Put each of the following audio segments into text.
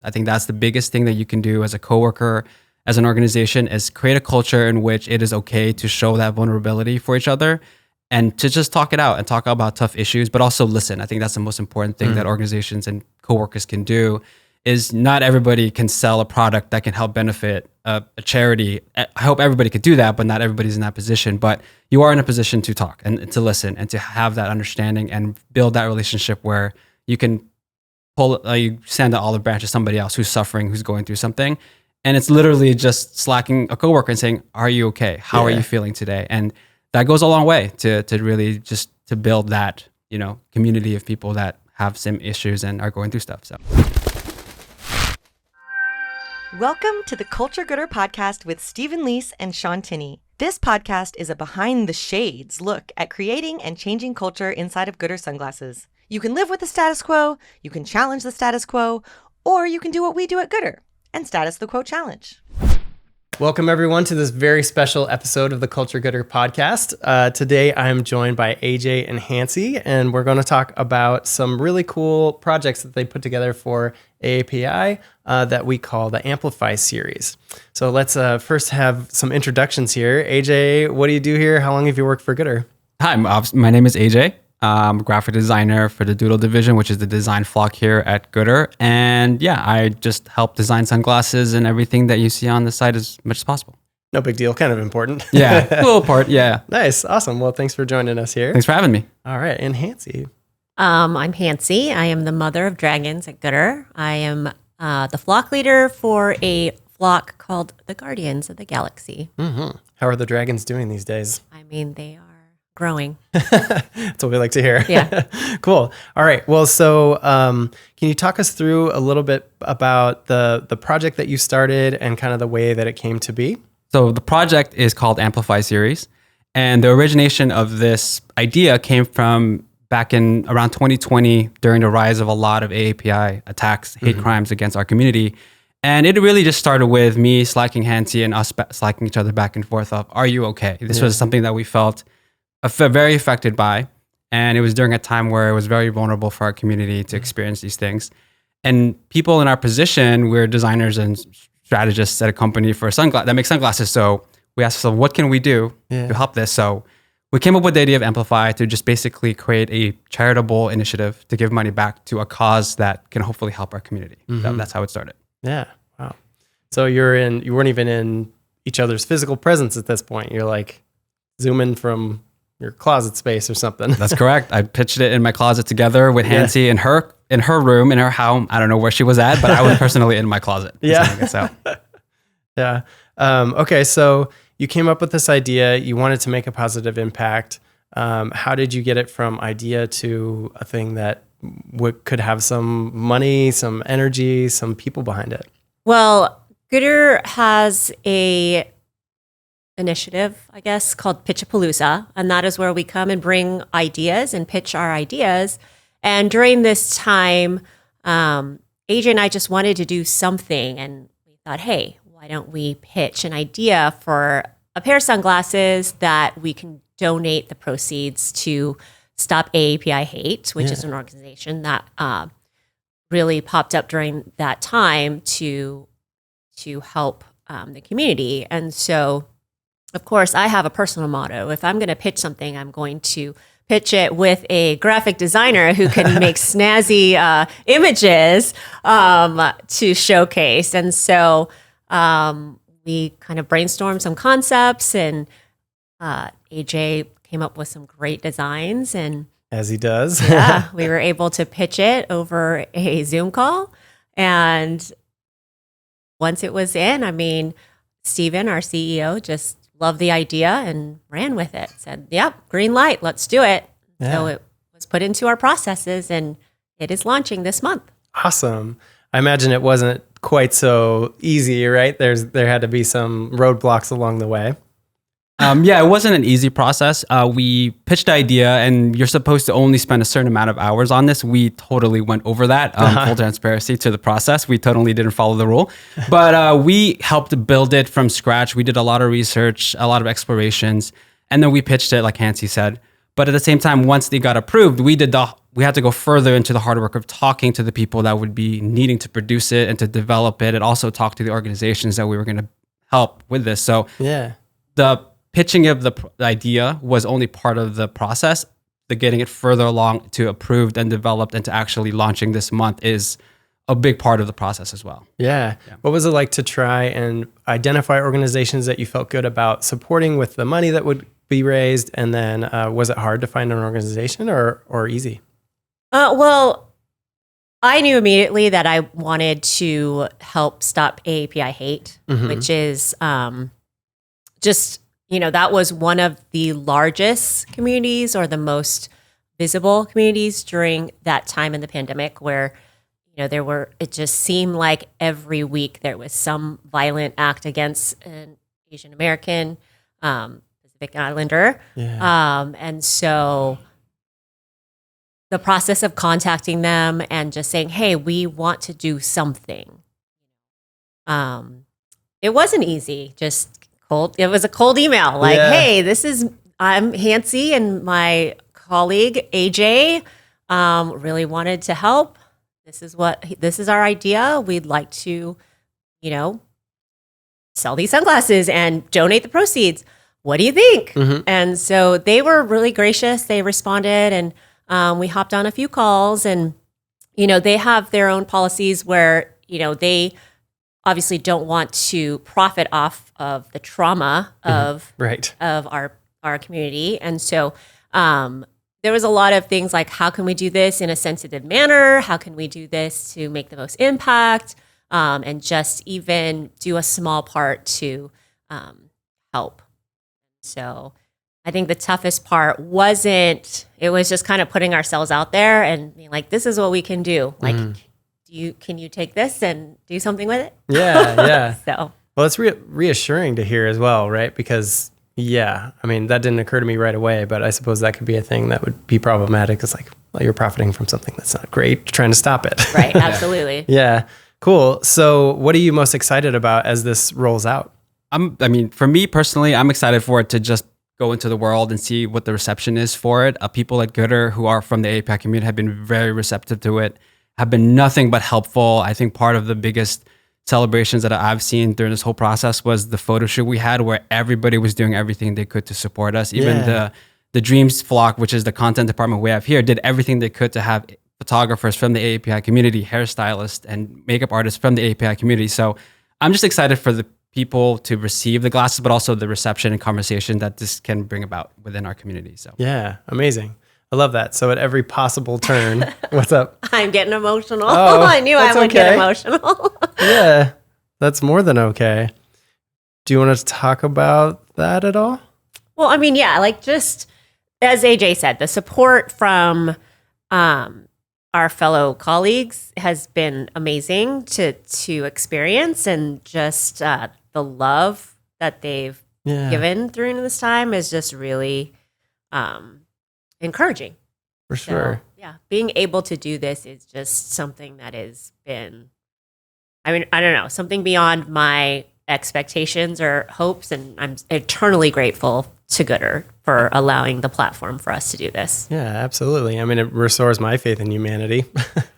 I think that's the biggest thing that you can do as a coworker, as an organization, is create a culture in which it is okay to show that vulnerability for each other and to just talk it out and talk about tough issues, but also listen. I think that's the most important thing that organizations and coworkers can do. Is not everybody can sell a product that can help benefit a charity. I hope everybody could do that, but not everybody's in that position. But you are in a position to talk and to listen and to have that understanding and build that relationship where you can you send an olive branch to somebody else who's suffering, who's going through something. And it's literally just slacking a coworker and saying, are you okay? How are you feeling today? And that goes a long way to really just to build that, community of people that have some issues and are going through stuff. So. Welcome to the Culture Goodr podcast with Stephen Leese and Shaun. This podcast is a behind the shades look at creating and changing culture inside of Goodr sunglasses. You can live with the status quo, you can challenge the status quo, or you can do what we do at Goodr and status the quo challenge. Welcome everyone to this very special episode of the Culture Goodr podcast. Today I'm joined by AJ and Hanssie, and we're going to talk about some really cool projects that they put together for AAPI that we call the Amplify Series. So let's first have some introductions here. AJ, what do you do here? How long have you worked for Goodr? Hi, my name is AJ. I'm a graphic designer for the Doodle division, which is the design flock here at Goodr. And yeah, I just help design sunglasses and everything that you see on the site as much as possible. No big deal. Kind of important. Yeah, a little part. Yeah. Nice. Awesome. Well, thanks for joining us here. Thanks for having me. All right. And Hanssie. I'm Hanssie. I am the mother of dragons at Goodr. I am the flock leader for a flock called the Guardians of the Galaxy. Mm-hmm. How are the dragons doing these days? I mean, they are growing. That's what we like to hear. Yeah. Cool. All right. Well, so can you talk us through a little bit about the project that you started and kind of the way that it came to be? So the project is called Amplify Series. And the origination of this idea came from back in around 2020 during the rise of a lot of AAPI attacks, hate crimes against our community. And it really just started with me slacking Hanssie and us slacking each other back and forth of, are you okay? This was something that we felt very affected by. And it was during a time where it was very vulnerable for our community to experience these things. And people in our position, we're designers and strategists at a company for that makes sunglasses. So we asked ourselves, what can we do to help this? So we came up with the idea of Amplify to just basically create a charitable initiative to give money back to a cause that can hopefully help our community. That's how it started. Yeah. Wow. So you weren't even in each other's physical presence at this point. You're like zooming from your closet space or something. That's correct. I pitched it in my closet together with Hanssie in her room, in her home. I don't know where she was at, but I was personally in my closet. Yeah. Okay. So you came up with this idea. You wanted to make a positive impact. How did you get it from idea to a thing that could have some money, some energy, some people behind it? Well, Goodr has a initiative, I guess, called Pitchapalooza. And that is where we come and bring ideas and pitch our ideas. And during this time, AJ and I just wanted to do something. And we thought, hey, why don't we pitch an idea for a pair of sunglasses that we can donate the proceeds to Stop AAPI Hate, which is an organization that really popped up during that time to help the community. And so, of course, I have a personal motto. If I'm going to pitch something, I'm going to pitch it with a graphic designer who can make snazzy images to showcase. And so we kind of brainstormed some concepts, and AJ came up with some great designs. And as he does. Yeah, we were able to pitch it over a Zoom call. And once it was in, I mean, Steven, our CEO, just loved the idea and ran with it. Said, yep, green light, let's do it. Yeah. So it was put into our processes, and it is launching this month. Awesome. I imagine it wasn't quite so easy, right? There had to be some roadblocks along the way. It wasn't an easy process. We pitched the idea, and you're supposed to only spend a certain amount of hours on this. We totally went over that. Full transparency to the process. We totally didn't follow the rule. But we helped build it from scratch. We did a lot of research, a lot of explorations, and then we pitched it, like Hanssie said. But at the same time, once they got approved, we had to go further into the hard work of talking to the people that would be needing to produce it and to develop it, and also talk to the organizations that we were going to help with this. So the pitching of the idea was only part of the process. The getting it further along to approved and developed and to actually launching this month is a big part of the process as well. Yeah. What was it like to try and identify organizations that you felt good about supporting with the money that would be raised? And then was it hard to find an organization or easy? Well, I knew immediately that I wanted to help Stop AAPI Hate, which is just, that was one of the largest communities or the most visible communities during that time in the pandemic where, it just seemed like every week there was some violent act against an Asian American, Pacific Islander. And so the process of contacting them and just saying, hey, we want to do something. It wasn't easy, just cold. It was a cold email like, hey, I'm Hanssie and my colleague, AJ, really wanted to help. This is our idea. We'd like to, sell these sunglasses and donate the proceeds. What do you think? And so they were really gracious. They responded and we hopped on a few calls and, they have their own policies where, they obviously don't want to profit off of the trauma of our community. And so, there was a lot of things like, how can we do this in a sensitive manner? How can we do this to make the most impact? And just even do a small part to help. So I think the toughest part it was just kind of putting ourselves out there and being like, this is what we can do. Like, can you take this and do something with it? Yeah. So, well, it's reassuring to hear as well, right? Because that didn't occur to me right away, but I suppose that could be a thing that would be problematic. It's like, well, you're profiting from something that's not great, you're trying to stop it. Right, absolutely. Yeah, cool. So what are you most excited about as this rolls out? For me personally, I'm excited for it to just go into the world and see what the reception is for it. People at goodr who are from the AAPI community have been very receptive to it, have been nothing but helpful. I think part of the biggest celebrations that I've seen during this whole process was the photo shoot we had where everybody was doing everything they could to support us. Even the Dreams flock, which is the content department we have here, did everything they could to have photographers from the AAPI community, hairstylists and makeup artists from the AAPI community. So I'm just excited for the people to receive the glasses, but also the reception and conversation that this can bring about within our community. So yeah, amazing. I love that. So at every possible turn, what's up? I'm getting emotional. Oh, I knew I would get emotional. Yeah, that's more than okay. Do you want to talk about that at all? Well, just as AJ said, the support from our fellow colleagues has been amazing to experience, and just the love that they've given during this time is just really encouraging. For sure. So, being able to do this is just something that has been, I don't know, something beyond my expectations or hopes, and I'm eternally grateful to goodr for allowing the platform for us to do this. Yeah, absolutely. it restores my faith in humanity. if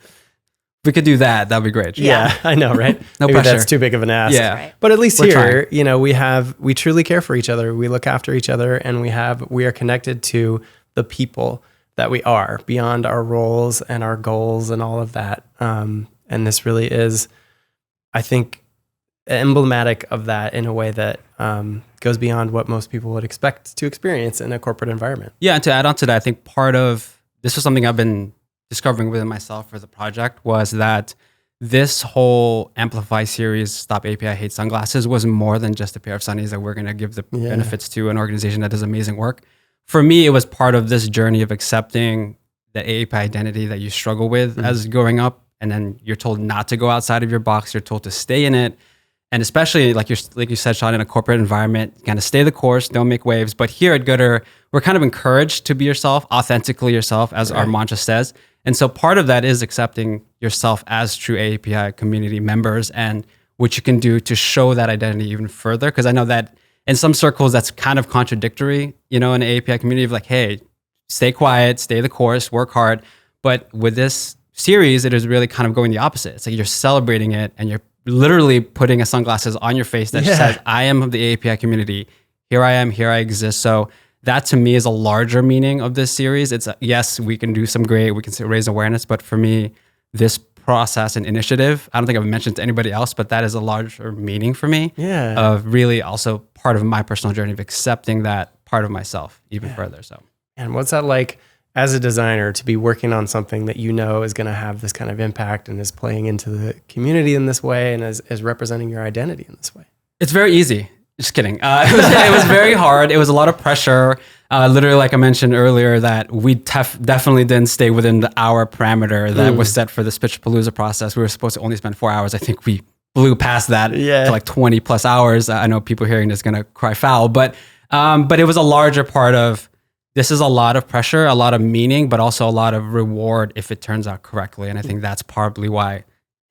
we could do that, that'd be great. Yeah, I know, right? No Maybe pressure. That's too big of an ask. Yeah. Right. But at least We're here, we truly care for each other. We look after each other, and we are connected to the people that we are beyond our roles and our goals and all of that. And this really is, I think, emblematic of that in a way that goes beyond what most people would expect to experience in a corporate environment. Yeah, and to add on to that, I think part of this was something I've been discovering within myself for the project was that this whole Amplify Series Stop AAPI Hate sunglasses was more than just a pair of sunnies that we're going to give the benefits to an organization that does amazing work. For me, it was part of this journey of accepting the AAPI identity that you struggle with as growing up, and then you're told not to go outside of your box. You're told to stay in it. And especially like you said, Shaun, in a corporate environment, kind of stay the course, don't make waves. But here at goodr, we're kind of encouraged to be yourself, authentically yourself, as our mantra says. And so part of that is accepting yourself as true AAPI community members and what you can do to show that identity even further. Because I know that in some circles, that's kind of contradictory, in the AAPI community of like, hey, stay quiet, stay the course, work hard. But with this series, it is really kind of going the opposite. It's like you're celebrating it and you're literally putting a sunglasses on your face that says, I am of the AAPI community. Here I am, here I exist. So that to me is a larger meaning of this series. It's yes, we can do some great, we can raise awareness. But for me, this process and initiative, I don't think I've mentioned to anybody else, but that is a larger meaning for me of really also part of my personal journey of accepting that part of myself even further. So, and what's that like as a designer to be working on something that you know is going to have this kind of impact and is playing into the community in this way and is representing your identity in this way? It's very easy. Just kidding. It was very hard. It was a lot of pressure. Literally, like I mentioned earlier, that we definitely didn't stay within the hour parameter that was set for this Pitchapalooza process. We were supposed to only spend 4 hours. I think we blew past that to like 20 plus hours. I know people hearing this going to cry foul, but it was a larger part of, this is a lot of pressure, a lot of meaning, but also a lot of reward if it turns out correctly. And I think that's probably why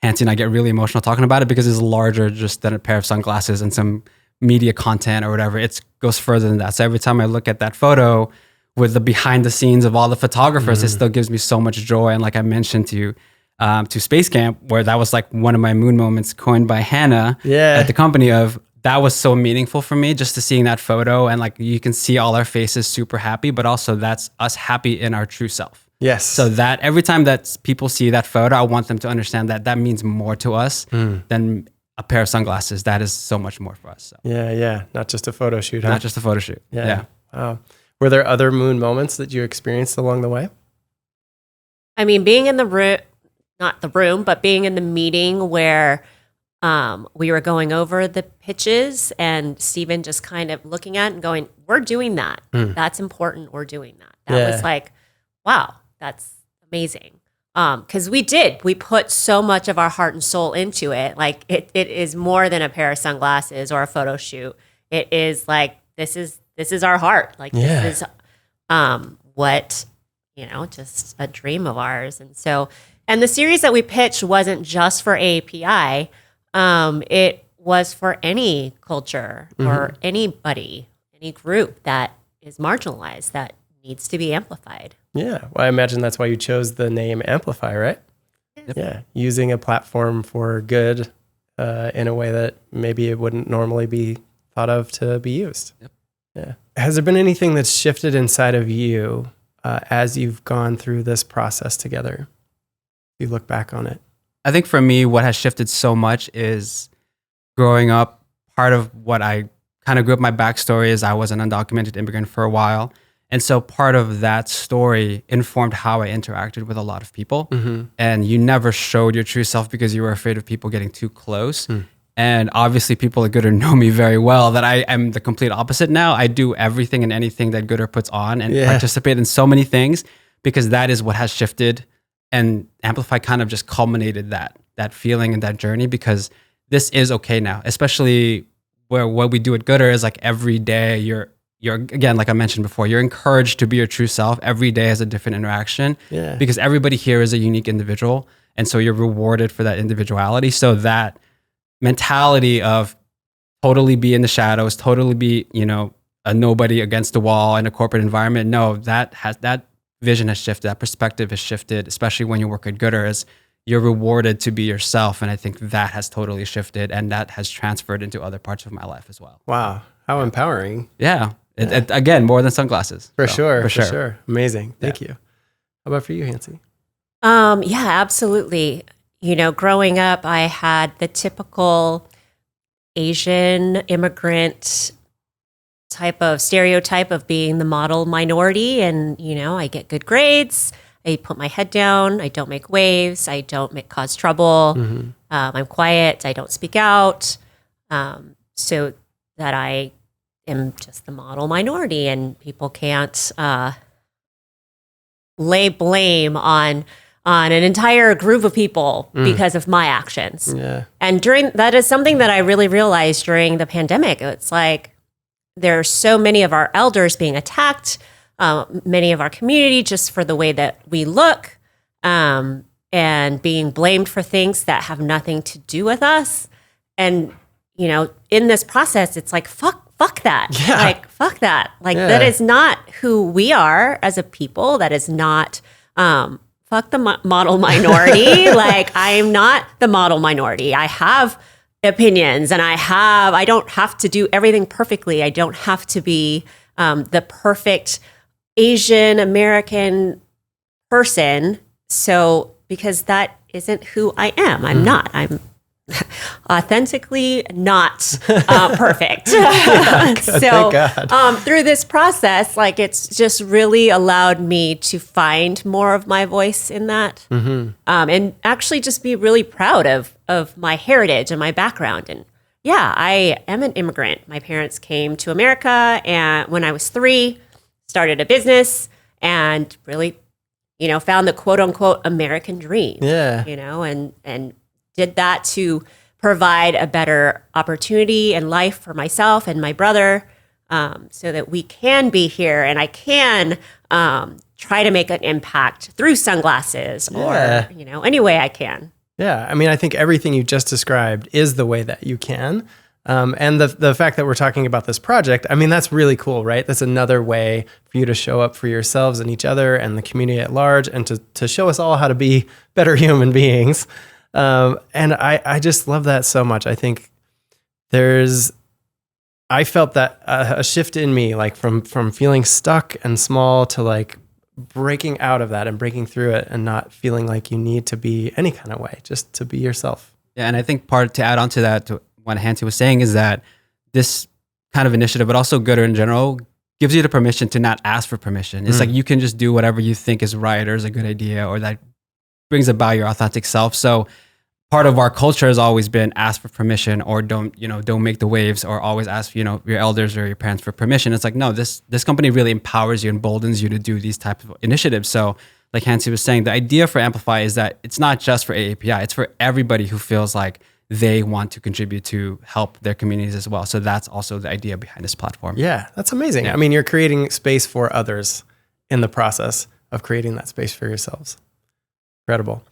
Hanssie and I get really emotional talking about it, because it's larger just than a pair of sunglasses and some media content or whatever. It goes further than that. So every time I look at that photo with the behind the scenes of all the photographers, it still gives me so much joy. And like I mentioned to Space Camp, where that was like one of my moon moments coined by Hannah at the company of, that was so meaningful for me just to seeing that photo. And like, you can see all our faces super happy, but also that's us happy in our true self. Yes. So that every time that people see that photo, I want them to understand that that means more to us than a pair of sunglasses. That is so much more for us. So. Yeah. Not just a photo shoot, huh? Not just a photo shoot. Yeah. Wow. Were there other moon moments that you experienced along the way? I mean, being in the room, not the room, but being in the meeting where we were going over the pitches and Stephen just kind of looking at it and going, we're doing that. That's important. We're doing that. That was like, wow, that's amazing. Because we put so much of our heart and soul into it. Like it is more than a pair of sunglasses or a photo shoot. It is like, this is our heart. Like this is what, just a dream of ours. And so, and the series that we pitched wasn't just for AAPI. It was for any culture or anybody, any group that is marginalized that needs to be amplified. Yeah. Well, I imagine that's why you chose the name Amplify, right? Yep. Yeah. Using a platform for good in a way that maybe it wouldn't normally be thought of to be used. Yep. Yeah. Has there been anything that's shifted inside of you as you've gone through this process together? If you look back on it. I think for me, what has shifted so much is growing up. Part of what I kind of grew up, my backstory is I was an undocumented immigrant for a while. And so part of that story informed how I interacted with a lot of people. And you never showed your true self because you were afraid of people getting too close. And obviously people at goodr know me very well that I am the complete opposite now. I do everything and anything that goodr puts on and participate in so many things because that is what has shifted. And Amplify kind of just culminated that feeling and that journey, because this is okay now, especially where what we do at goodr is like every day you're again, like I mentioned before, you're encouraged to be your true self. Every day has a different interaction because everybody here is a unique individual. And so you're rewarded for that individuality. So that mentality of totally be in the shadows, totally be, a nobody against the wall in a corporate environment. No, that vision has shifted, that perspective has shifted, especially when you work at goodr, is you're rewarded to be yourself. And I think that has totally shifted and that has transferred into other parts of my life as well. Wow. How empowering. Yeah. It, again, more than sunglasses. For sure. Amazing. Thank you. How about for you, Hanssie? Yeah, absolutely. Growing up, I had the typical Asian immigrant type of stereotype of being the model minority. And, I get good grades. I put my head down. I don't make waves. I don't cause trouble. I'm quiet. I don't speak out. So that I am just the model minority, and people can't lay blame on an entire group of people because of my actions. Yeah. And that is something that I really realized during the pandemic. It's like there's so many of our elders being attacked, many of our community just for the way that we look, and being blamed for things that have nothing to do with us. And in this process, it's like, fuck fuck that. Yeah. Like, fuck that. Like, Yeah. that is not who we are as a people. That is not, fuck the model minority. Like, I am not the model minority. I have opinions and I don't have to do everything perfectly. I don't have to be the perfect Asian American person. So, because that isn't who I am. I'm not. I'm authentically not perfect. Thank God. Through this process, like, it's just really allowed me to find more of my voice in that, and actually just be really proud of my heritage and my background. And yeah, I am an immigrant. My parents came to America, and when I was 3, started a business, and really, found the quote unquote American dream. Yeah. And did that to provide a better opportunity in life for myself and my brother, so that we can be here and I can try to make an impact through sunglasses or, any way I can. Yeah. I mean, I think everything you just described is the way that you can. And the fact that we're talking about this project, I mean, that's really cool, right? That's another way for you to show up for yourselves and each other and the community at large, and to show us all how to be better human beings. And I just love that so much. I think I felt that a shift in me, like from feeling stuck and small to like breaking out of that and breaking through it and not feeling like you need to be any kind of way, just to be yourself. Yeah, and I think part to add on to that, to what Hanssie was saying, is that this kind of initiative, but also goodr in general, gives you the permission to not ask for permission. It's like you can just do whatever you think is right or is a good idea or that brings about your authentic self. So part of our culture has always been ask for permission, or don't make the waves, or always ask, your elders or your parents for permission. It's like, no, this company really empowers you, emboldens you to do these types of initiatives. So like Hanssie was saying, the idea for Amplify is that it's not just for AAPI, it's for everybody who feels like they want to contribute to help their communities as well. So that's also the idea behind this platform. Yeah, that's amazing. I mean, you're creating space for others in the process of creating that space for yourselves. Incredible.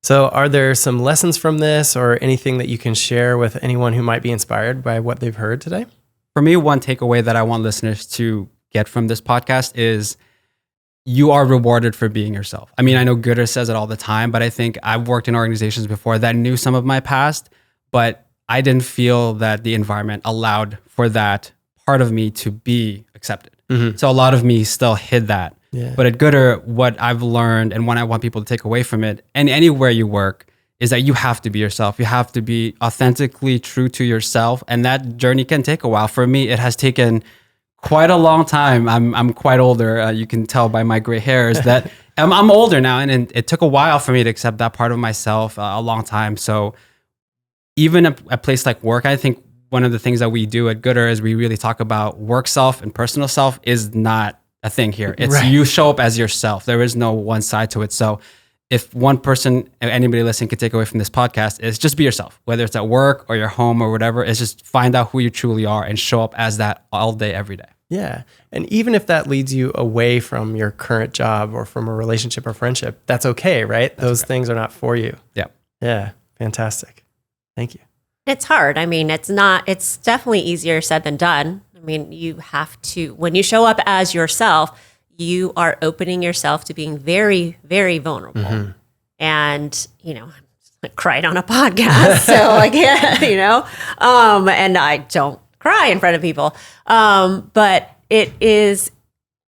So are there some lessons from this or anything that you can share with anyone who might be inspired by what they've heard today? For me, one takeaway that I want listeners to get from this podcast is you are rewarded for being yourself. I mean, I know goodr says it all the time, but I think I've worked in organizations before that knew some of my past, but I didn't feel that the environment allowed for that part of me to be accepted. So a lot of me still hid that. Yeah. But at goodr, what I've learned and what I want people to take away from it, and anywhere you work, is that you have to be yourself. You have to be authentically true to yourself. And that journey can take a while. For me, it has taken quite a long time. I'm quite older. You can tell by my gray hairs that I'm older now. And it took a while for me to accept that part of myself, a long time. So even a place like work, I think one of the things that we do at goodr is we really talk about work self and personal self is not a thing here. It's Right. You show up as yourself. There is no one side to it. So if one person, anybody listening could take away from this podcast, is just be yourself, whether it's at work or your home or whatever, is just find out who you truly are and show up as that all day, every day. Yeah. And even if that leads you away from your current job or from a relationship or friendship, that's okay, right? Those things are not for you. Yeah. Yeah. Fantastic. Thank you. It's hard. I mean, it's definitely easier said than done. I mean, you have to, when you show up as yourself, you are opening yourself to being very, very vulnerable. And, I cried on a podcast. So I can't, and I don't cry in front of people. But it is,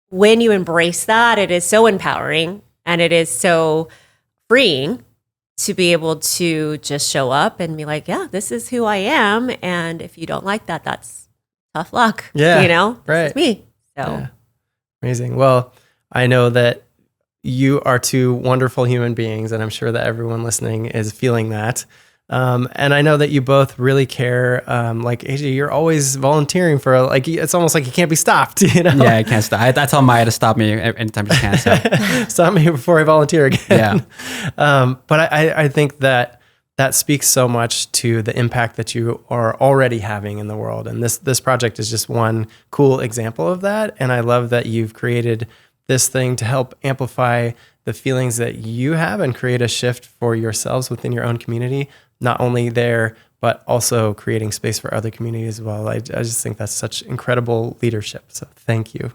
when you embrace that, it is so empowering and it is so freeing to be able to just show up and be like, yeah, this is who I am. And if you don't like that, that's tough luck. Yeah, right. This is me. So Yeah. Amazing. Well, I know that you are two wonderful human beings, and I'm sure that everyone listening is feeling that. And I know that you both really care. Like AJ, you're always volunteering for, like, it's almost like you can't be stopped, Yeah, I can't stop. I tell Maya to stop me anytime she can. So. Stop me before I volunteer again. Yeah. But I think that speaks so much to the impact that you are already having in the world. And this project is just one cool example of that. And I love that you've created this thing to help amplify the feelings that you have and create a shift for yourselves within your own community, not only there, but also creating space for other communities as well. I just think that's such incredible leadership. So thank you.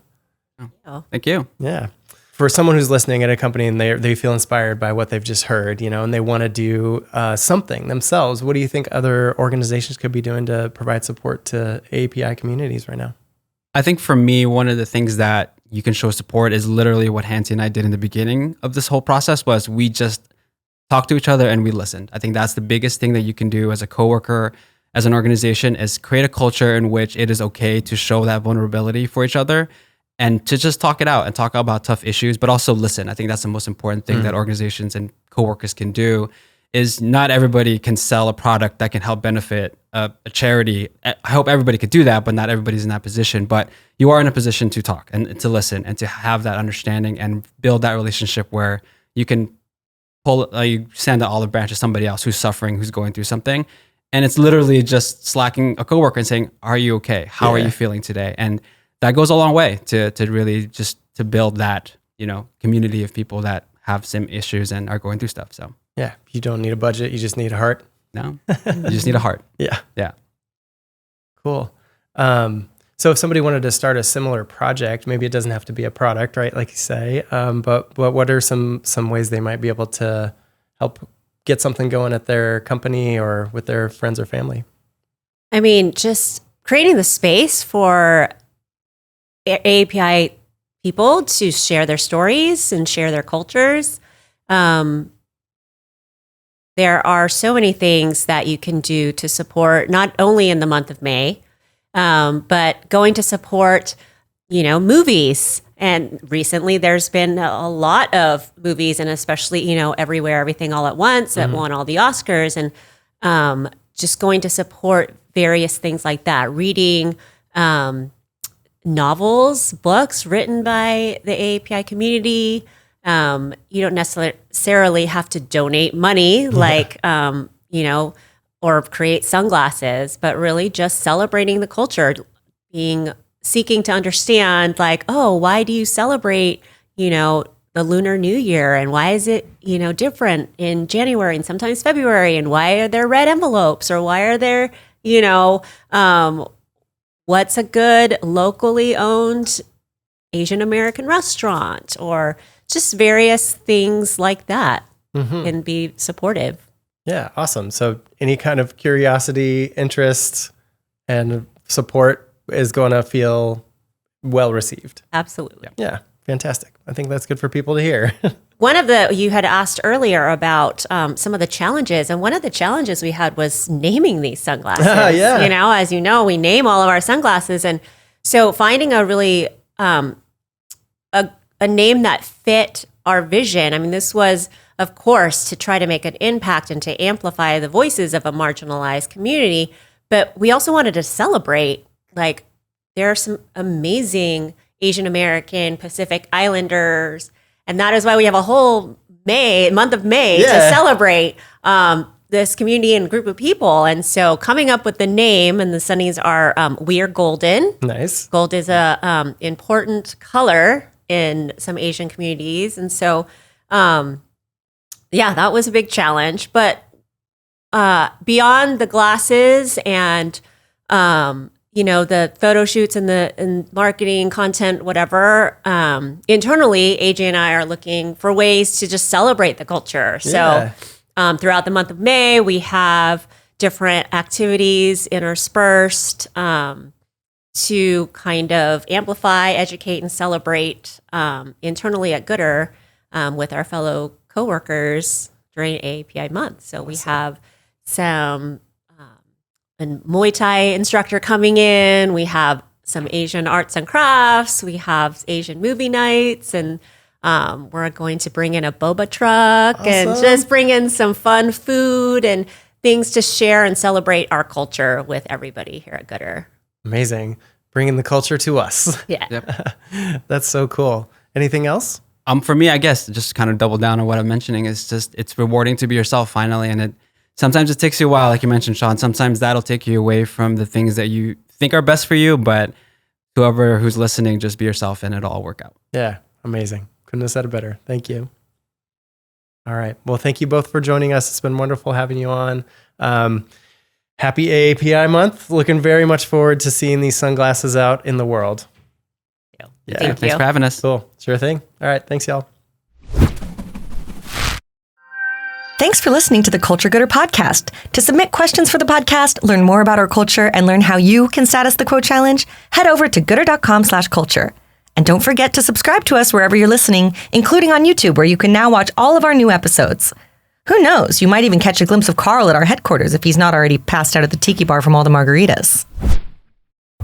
Oh, thank you. Yeah. For someone who's listening at a company and they feel inspired by what they've just heard, and they want to do something themselves, what do you think other organizations could be doing to provide support to AAPI communities right now? I think for me, one of the things that you can show support is literally what Hanssie and I did in the beginning of this whole process was we just talked to each other and we listened. I think that's the biggest thing that you can do as a coworker, as an organization, is create a culture in which it is okay to show that vulnerability for each other and to just talk it out and talk about tough issues, but also listen. I think that's the most important thing that organizations and coworkers can do is not everybody can sell a product that can help benefit a charity. I hope everybody could do that, but not everybody's in that position. But you are in a position to talk and to listen and to have that understanding and build that relationship where you can you send an olive branch to somebody else who's suffering, who's going through something. And it's literally just slacking a coworker and saying, are you okay? How are you feeling today? And that goes a long way to really just to build that, community of people that have same issues and are going through stuff. So yeah, you don't need a budget. You just need a heart. No, you just need a heart. Yeah. Yeah. Cool. So if somebody wanted to start a similar project, maybe it doesn't have to be a product, right? Like you say, but what are some ways they might be able to help get something going at their company or with their friends or family? I mean, just creating the space for AAPI people to share their stories and share their cultures. There are so many things that you can do to support, not only in the month of May, but going to support, movies. And recently there's been a lot of movies, and especially, Everywhere, Everything All at Once that won all the Oscars, and just going to support various things like that. Reading novels, books written by the AAPI community. You don't necessarily have to donate money or create sunglasses, but really just celebrating the culture, seeking to understand why do you celebrate, the Lunar New Year, and why is it, different in January and sometimes February, and why are there red envelopes, or why are there, what's a good locally owned Asian American restaurant, or just various things like that can be supportive. Yeah, awesome. So any kind of curiosity, interest, and support is going to feel well received. Absolutely. Yeah, fantastic. I think that's good for people to hear. You had asked earlier about some of the challenges, and one of the challenges we had was naming these sunglasses. Yeah. As you know, we name all of our sunglasses, and so finding a really a name that fit our vision. I mean, this was, of course, to try to make an impact and to amplify the voices of a marginalized community, but we also wanted to celebrate, there are some amazing Asian American, Pacific Islanders, and that is why we have a whole month of May to celebrate this community and group of people. And so coming up with the name, and the sunnies are, we are golden. Nice. Gold is a important color in some Asian communities. And so, that was a big challenge. But beyond the glasses and, the photo shoots and marketing, content, whatever, internally, AJ and I are looking for ways to just celebrate the culture. So throughout the month of May, we have different activities interspersed to kind of amplify, educate, and celebrate internally at goodr with our fellow coworkers during AAPI month. So we have some a Muay Thai instructor coming in. We have some Asian arts and crafts. We have Asian movie nights, and we're going to bring in a boba truck and just bring in some fun food and things to share and celebrate our culture with everybody here at goodr. Amazing. Bringing the culture to us. Yeah. Yep. That's so cool. Anything else? For me, I guess just kind of double down on what I'm mentioning is just, it's rewarding to be yourself finally. And sometimes it takes you a while, like you mentioned, Shaun. Sometimes that'll take you away from the things that you think are best for you, but who's listening, just be yourself and it'll all work out. Yeah. Amazing. Couldn't have said it better. Thank you. All right. Well, thank you both for joining us. It's been wonderful having you on. Happy AAPI month. Looking very much forward to seeing these sunglasses out in the world. Yeah. Thank Thanks you. for having us. Cool. Sure thing. All right. Thanks, y'all. Thanks for listening to the Culture Gooder podcast. To submit questions for the podcast, learn more about our culture, and learn how you can status the quote challenge, head over to goodr.com/culture. And don't forget to subscribe to us wherever you're listening, including on YouTube, where you can now watch all of our new episodes. Who knows? You might even catch a glimpse of Carl at our headquarters if he's not already passed out at the tiki bar from all the margaritas.